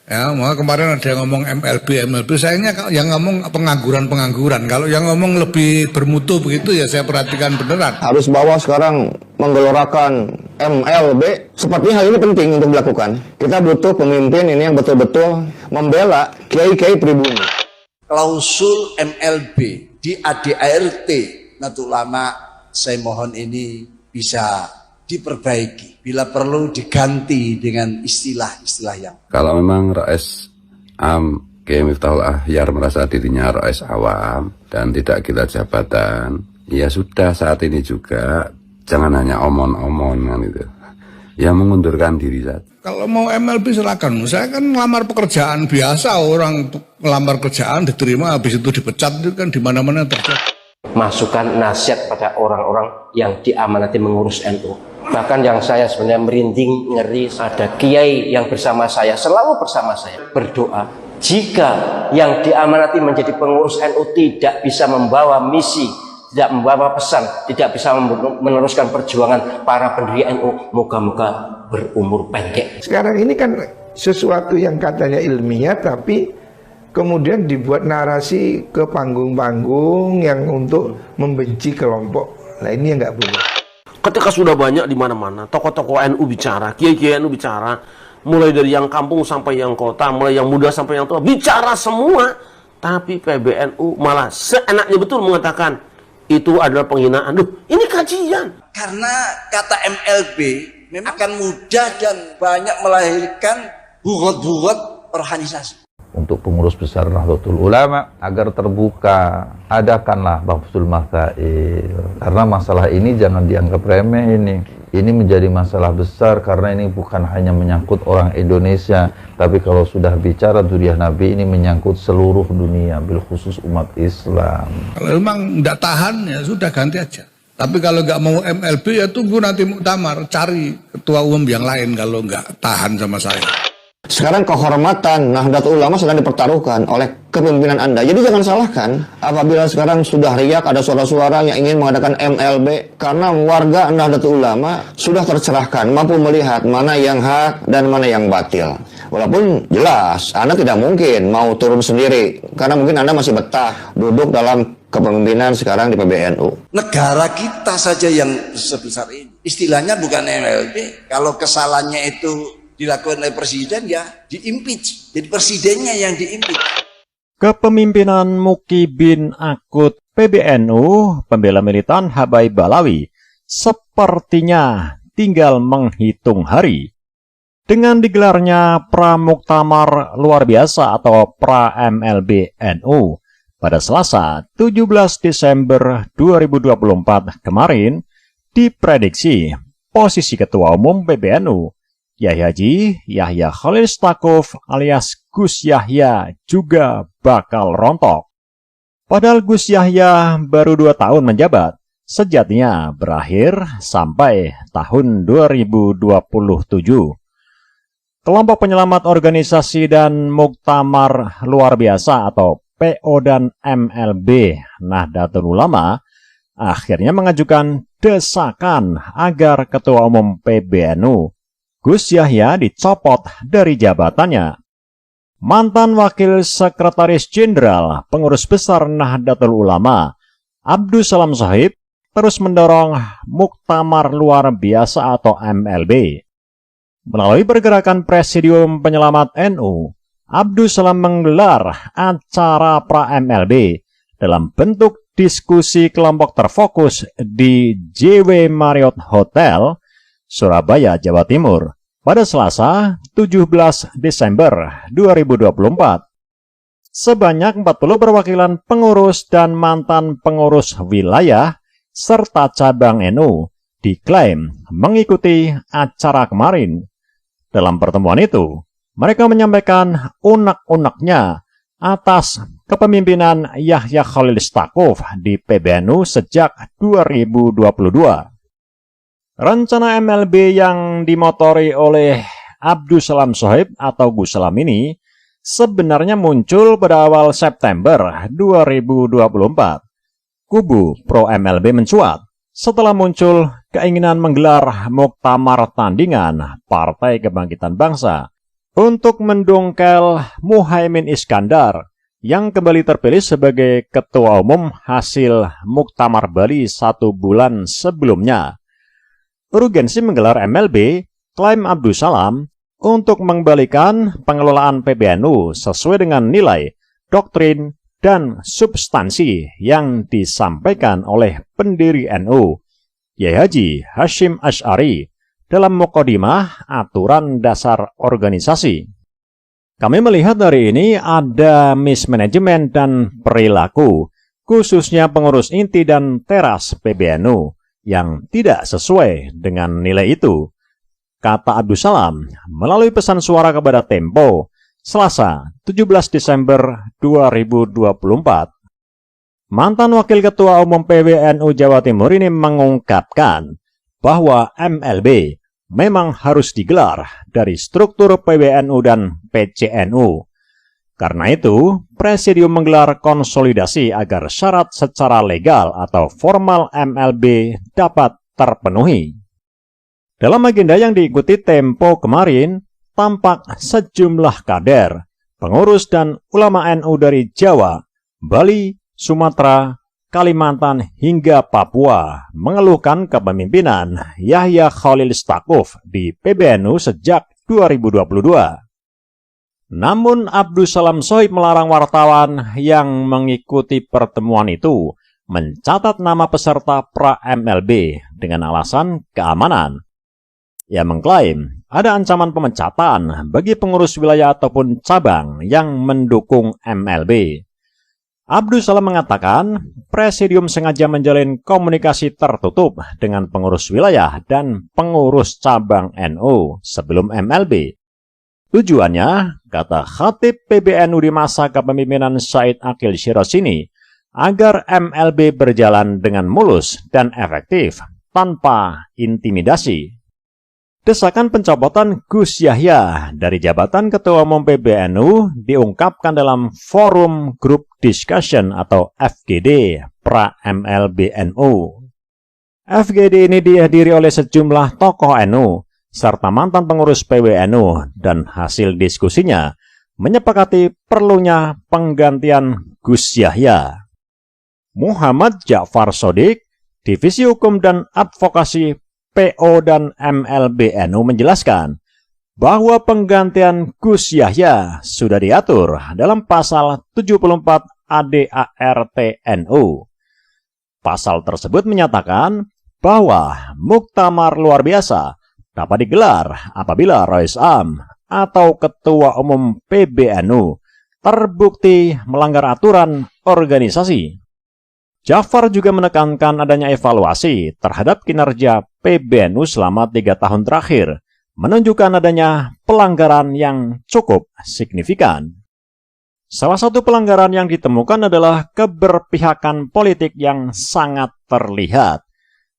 Ya, mau kemarin ada yang ngomong MLB, sayangnya yang ngomong pengangguran. Kalau yang ngomong lebih bermutu begitu ya saya perhatikan beneran. Harus bahwa sekarang menggelorakan MLB, sepertinya hal ini penting untuk dilakukan. Kita butuh pemimpin ini yang betul-betul membela kiai-kiai pribumi. Klausul MLB di ADART Nahdlatul Ulama, saya mohon ini bisa diperbaiki, bila perlu diganti dengan istilah-istilah yang. Kalau memang Rais Kiai Miftahul Ahyar merasa dirinya Rais awam dan tidak gila jabatan, ya sudah saat ini juga jangan hanya omon-omongan itu, ya mengundurkan diri saja. Kalau mau MLB silakan. Saya kan ngelamar pekerjaan biasa, orang ngelamar kerjaan diterima habis itu dipecat, itu kan di mana-mana terjadi. Masukan nasihat pada orang-orang yang diamanati mengurus NU. Bahkan yang saya sebenarnya merinding, ngeri, ada kiai yang bersama saya, selalu bersama saya, berdoa. Jika yang diamanati menjadi pengurus NU tidak bisa membawa misi, tidak membawa pesan, tidak bisa meneruskan perjuangan para pendiri NU, moga-moga berumur pendek. Sekarang ini kan sesuatu yang katanya ilmiah, tapi kemudian dibuat narasi ke panggung-panggung yang untuk membenci kelompok. Nah ini yang nggak boleh. Ketika sudah banyak di mana-mana, tokoh-tokoh NU bicara, kiai-kiai NU bicara, mulai dari yang kampung sampai yang kota, mulai yang muda sampai yang tua, bicara semua. Tapi PBNU malah seenaknya betul mengatakan, itu adalah penghinaan. Duh, ini kajian. Karena kata MLB memang akan mudah dan banyak melahirkan bugot-bugot organisasi. Untuk pengurus besar Nahdlatul Ulama agar terbuka, adakanlah Bafsul Masail, karena masalah ini jangan dianggap remeh. Ini menjadi masalah besar karena ini bukan hanya menyangkut orang Indonesia, tapi kalau sudah bicara Dzurriyyah Nabi ini menyangkut seluruh dunia, bil khusus umat Islam. Kalau memang tidak tahan ya sudah ganti aja. Tapi kalau nggak mau MLB ya tunggu nanti muktamar, cari ketua umum yang lain kalau nggak tahan sama saya. Sekarang kehormatan Nahdlatul Ulama sedang dipertaruhkan oleh kepemimpinan Anda. Jadi jangan salahkan apabila sekarang sudah riak ada suara-suara yang ingin mengadakan MLB, karena warga Nahdlatul Ulama sudah tercerahkan, mampu melihat mana yang hak dan mana yang batil. Walaupun jelas Anda tidak mungkin mau turun sendiri, karena mungkin Anda masih betah duduk dalam kepemimpinan sekarang di PBNU. Negara kita saja yang sebesar ini, istilahnya bukan MLB. Kalau kesalahannya itu dilakukan oleh presiden, ya diimpeach. Jadi presidennya yang diimpeach. Kepemimpinan Muki bin Akut PBNU, pembela militan Habaib Balawi, sepertinya tinggal menghitung hari. Dengan digelarnya Pramuktamar Luar Biasa atau Pra-MLB NU pada Selasa 17 Desember 2024 kemarin, diprediksi posisi Ketua Umum PBNU Yai Haji Yahya Khalil Stakuf alias Gus Yahya juga bakal rontok. Padahal Gus Yahya baru 2 tahun menjabat, sejatinya berakhir sampai tahun 2027. Kelompok penyelamat organisasi dan Muktamar Luar Biasa atau PO dan MLB Nahdlatul Ulama akhirnya mengajukan desakan agar Ketua Umum PBNU Gus Yahya dicopot dari jabatannya. Mantan Wakil Sekretaris Jenderal Pengurus Besar Nahdlatul Ulama, Abdus Salam Shahib, terus mendorong Muktamar Luar Biasa atau MLB. Melalui pergerakan Presidium Penyelamat NU, Abdus Salam menggelar acara pra-MLB dalam bentuk diskusi kelompok terfokus di JW Marriott Hotel, Surabaya, Jawa Timur, pada Selasa 17 Desember 2024. Sebanyak 40 perwakilan pengurus dan mantan pengurus wilayah serta cabang NU diklaim mengikuti acara kemarin. Dalam pertemuan itu, mereka menyampaikan unek-uneknya atas kepemimpinan Yahya Khalil Stakuf di PBNU sejak 2022. Rencana MLB yang dimotori oleh Abdus Salam Shahib atau Gus Salam ini sebenarnya muncul pada awal September 2024. Kubu pro MLB mencuat setelah muncul keinginan menggelar muktamar tandingan Partai Kebangkitan Bangsa untuk mendongkel Muhaimin Iskandar yang kembali terpilih sebagai Ketua Umum hasil Muktamar Bali 1 bulan sebelumnya. Urgensi menggelar MLB, klaim Abdus Salam, untuk mengembalikan pengelolaan PBNU sesuai dengan nilai, doktrin, dan substansi yang disampaikan oleh pendiri NU, Kiai Haji Hashim Asy'ari, dalam Muqaddimah Aturan Dasar Organisasi. Kami melihat hari ini ada mismanajemen dan perilaku, khususnya pengurus inti dan teras PBNU, yang tidak sesuai dengan nilai itu, kata Abdus Salam melalui pesan suara kepada Tempo, Selasa 17 Desember 2024. Mantan Wakil Ketua Umum PBNU Jawa Timur ini mengungkapkan bahwa MLB memang harus digelar dari struktur PBNU dan PCNU. Karena itu, Presidium menggelar konsolidasi agar syarat secara legal atau formal MLB dapat terpenuhi. Dalam agenda yang diikuti Tempo kemarin, tampak sejumlah kader, pengurus dan ulama NU dari Jawa, Bali, Sumatera, Kalimantan hingga Papua mengeluhkan kepemimpinan Yahya Khalil Stakuf di PBNU sejak 2022. Namun Abdus Salam Sohib melarang wartawan yang mengikuti pertemuan itu mencatat nama peserta pra-MLB dengan alasan keamanan. Ia mengklaim ada ancaman pemecatan bagi pengurus wilayah ataupun cabang yang mendukung MLB. Abdus Salam mengatakan, Presidium sengaja menjalin komunikasi tertutup dengan pengurus wilayah dan pengurus cabang NU sebelum MLB. Tujuannya, kata Khatib PBNU di masa kepemimpinan Said Aqil Syiroj ini, agar MLB berjalan dengan mulus dan efektif tanpa intimidasi. Desakan pencopotan Gus Yahya dari jabatan Ketua Umum PBNU diungkapkan dalam Forum Group Discussion atau FGD pra-MLBNU. FGD ini dihadiri oleh sejumlah tokoh NU serta mantan pengurus PBNU dan hasil diskusinya menyepakati perlunya penggantian Gus Yahya. Muhammad Ja'far Shodiq, Divisi Hukum dan Advokasi PO dan MLBNU menjelaskan bahwa penggantian Gus Yahya sudah diatur dalam pasal 74 ADART NU. Pasal tersebut menyatakan bahwa muktamar luar biasa dapat digelar apabila Rais Am atau Ketua Umum PBNU terbukti melanggar aturan organisasi. Ja'far juga menekankan adanya evaluasi terhadap kinerja PBNU selama 3 tahun terakhir, menunjukkan adanya pelanggaran yang cukup signifikan. Salah satu pelanggaran yang ditemukan adalah keberpihakan politik yang sangat terlihat.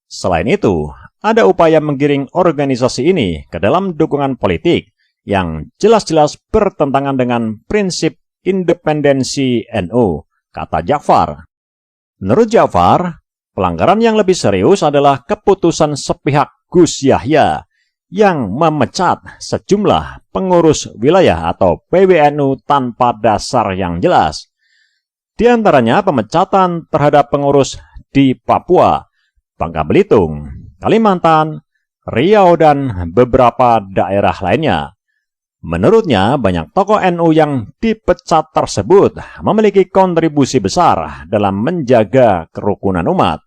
Selain itu, ada upaya menggiring organisasi ini ke dalam dukungan politik yang jelas-jelas bertentangan dengan prinsip independensi NU, kata Ja'far. Menurut Ja'far, pelanggaran yang lebih serius adalah keputusan sepihak Gus Yahya yang memecat sejumlah pengurus wilayah atau PBNU tanpa dasar yang jelas. Di antaranya pemecatan terhadap pengurus di Papua, Bangka Belitung, Kalimantan, Riau, dan beberapa daerah lainnya. Menurutnya, banyak tokoh NU yang dipecat tersebut memiliki kontribusi besar dalam menjaga kerukunan umat.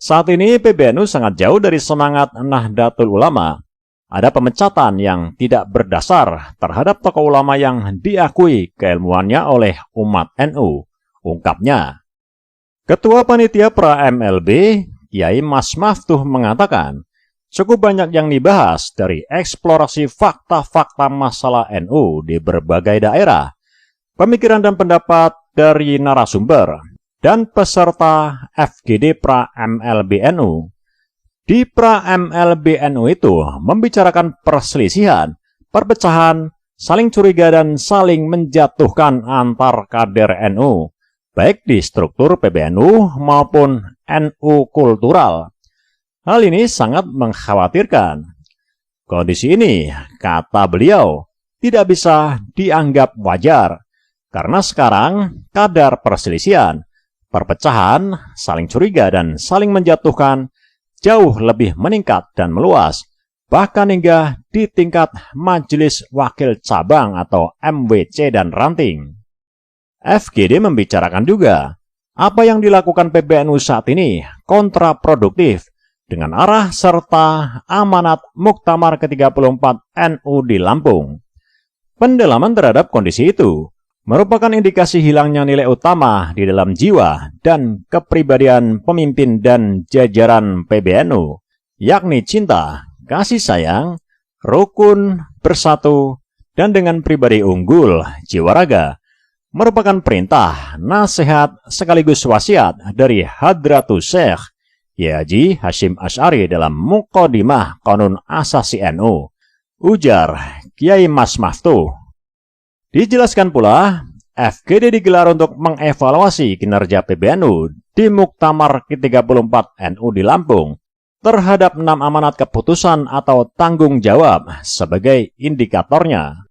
Saat ini PBNU sangat jauh dari semangat Nahdlatul Ulama. Ada pemecatan yang tidak berdasar terhadap tokoh ulama yang diakui keilmuannya oleh umat NU, ungkapnya. Ketua Panitia Pra-MLB, Kiai Mas Maftuh mengatakan, cukup banyak yang dibahas dari eksplorasi fakta-fakta masalah NU di berbagai daerah, pemikiran dan pendapat dari narasumber, dan peserta FGD pra-MLBNU. Di pra-MLBNU itu membicarakan perselisihan, perpecahan, saling curiga dan saling menjatuhkan antar kader NU, baik di struktur PBNU maupun NU kultural. Hal ini sangat mengkhawatirkan. Kondisi ini, kata beliau, tidak bisa dianggap wajar, karena sekarang kadar perselisihan, perpecahan, saling curiga, dan saling menjatuhkan jauh lebih meningkat dan meluas, bahkan hingga di tingkat Majelis Wakil Cabang atau MWC dan ranting. FGD membicarakan juga, apa yang dilakukan PBNU saat ini kontraproduktif dengan arah serta amanat Muktamar ke-34 NU di Lampung. Pendalaman terhadap kondisi itu merupakan indikasi hilangnya nilai utama di dalam jiwa dan kepribadian pemimpin dan jajaran PBNU, yakni cinta, kasih sayang, rukun, bersatu, dan dengan pribadi unggul, jiwa raga, merupakan perintah, nasihat, sekaligus wasiat dari Hadratus Syekh Haji Hasyim Asy'ari dalam Muqaddimah Qanun Asasi NU, ujar Kiai Mas Maftuh. Dijelaskan pula, FGD digelar untuk mengevaluasi kinerja PBNU di Muktamar ke-34 NU di Lampung terhadap 6 amanat keputusan atau tanggung jawab sebagai indikatornya.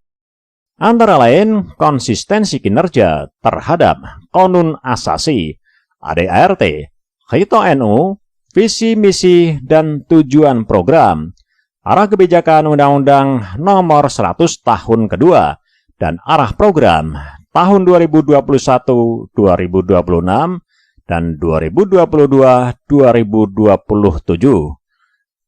Antara lain, konsistensi kinerja terhadap Qanun Asasi, ADART, Khito NU, visi misi dan tujuan program, arah kebijakan Undang-Undang Nomor 100 Tahun kedua, dan arah program tahun 2021-2026 dan 2022-2027.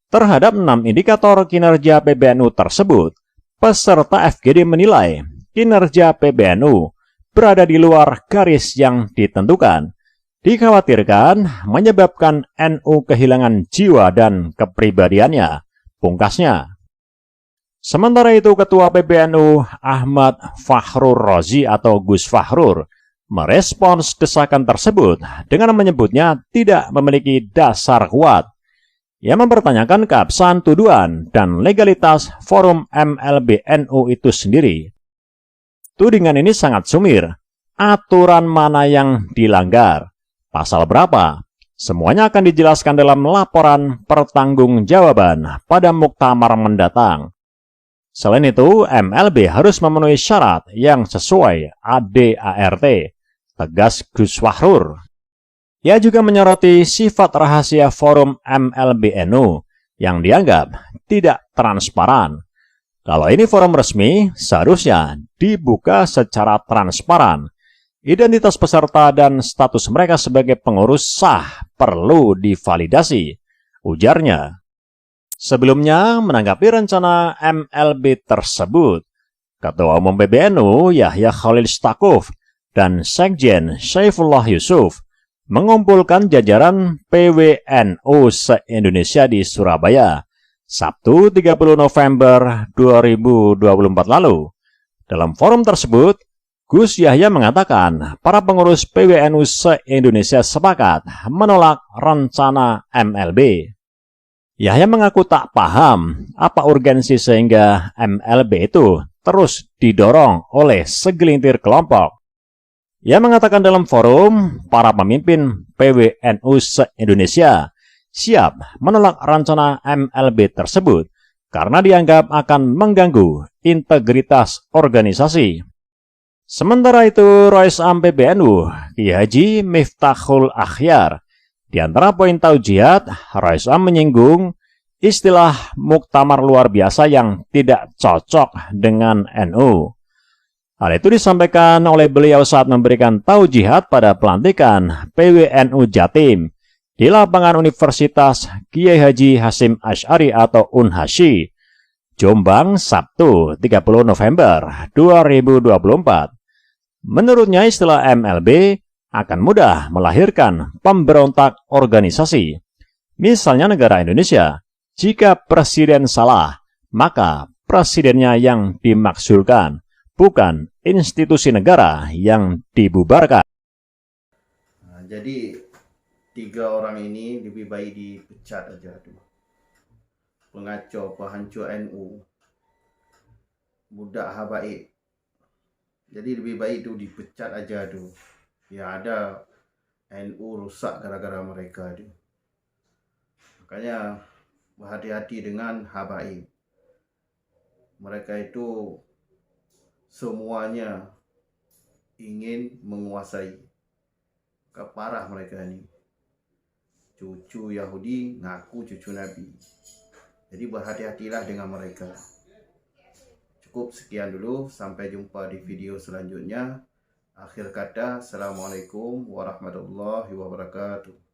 Terhadap 6 indikator kinerja PBNU tersebut, peserta FGD menilai kinerja PBNU berada di luar garis yang ditentukan, dikhawatirkan menyebabkan NU kehilangan jiwa dan kepribadiannya, pungkasnya. Sementara itu, Ketua PBNU Ahmad Fakhrur Razi atau Gus Fakhrur merespons desakan tersebut dengan menyebutnya tidak memiliki dasar kuat. Ia mempertanyakan keabsahan tuduhan dan legalitas forum MLB NU itu sendiri. Tudingan ini sangat sumir. Aturan mana yang dilanggar? Pasal berapa? Semuanya akan dijelaskan dalam laporan pertanggungjawaban pada muktamar mendatang. Selain itu, MLB harus memenuhi syarat yang sesuai ADART, tegas Gus Fakhrur. Ia juga menyoroti sifat rahasia forum MLB NU yang dianggap tidak transparan. Kalau ini forum resmi, seharusnya dibuka secara transparan. Identitas peserta dan status mereka sebagai pengurus sah perlu divalidasi, ujarnya. Sebelumnya, menanggapi rencana MLB tersebut, Ketua Umum PBNU Yahya Khalil Stakuf dan Sekjen Syaifullah Yusuf mengumpulkan jajaran PWNU se-Indonesia di Surabaya, Sabtu 30 November 2024 lalu. Dalam forum tersebut, Gus Yahya mengatakan para pengurus PWNU se-Indonesia sepakat menolak rencana MLB. Yahya mengaku tak paham apa urgensi sehingga MLB itu terus didorong oleh segelintir kelompok. Ia mengatakan dalam forum, para pemimpin PWNU se-Indonesia siap menolak rencana MLB tersebut karena dianggap akan mengganggu integritas organisasi. Sementara itu, Rois Am PBNU, Kiai Haji Miftahul Akhyar, di antara poin taujihat, Rois Am menyinggung istilah muktamar luar biasa yang tidak cocok dengan NU. Hal itu disampaikan oleh beliau saat memberikan taujihat pada pelantikan PWNU Jatim di lapangan Universitas Kiai Haji Hasyim Asy'ari atau UNHASY, Jombang, Sabtu 30 November 2024. Menurutnya istilah MLB akan mudah melahirkan pemberontak organisasi. Misalnya negara Indonesia, jika presiden salah, maka presidennya yang dimaksudkan, bukan institusi negara yang dibubarkan. Nah, jadi 3 orang ini lebih baik dipecat aja tuh. Pengacau, penghancur NU, budak habaib. Jadi lebih baik itu dipecat aja tuh. Ya ada NU rusak gara-gara mereka tuh. Makanya berhati-hati dengan habaib. Mereka itu semuanya ingin menguasai. Keparah mereka ini. Cucu Yahudi ngaku cucu Nabi. Jadi berhati-hatilah dengan mereka. Cukup sekian dulu, sampai jumpa di video selanjutnya. Akhir kata, Assalamualaikum warahmatullahi wabarakatuh.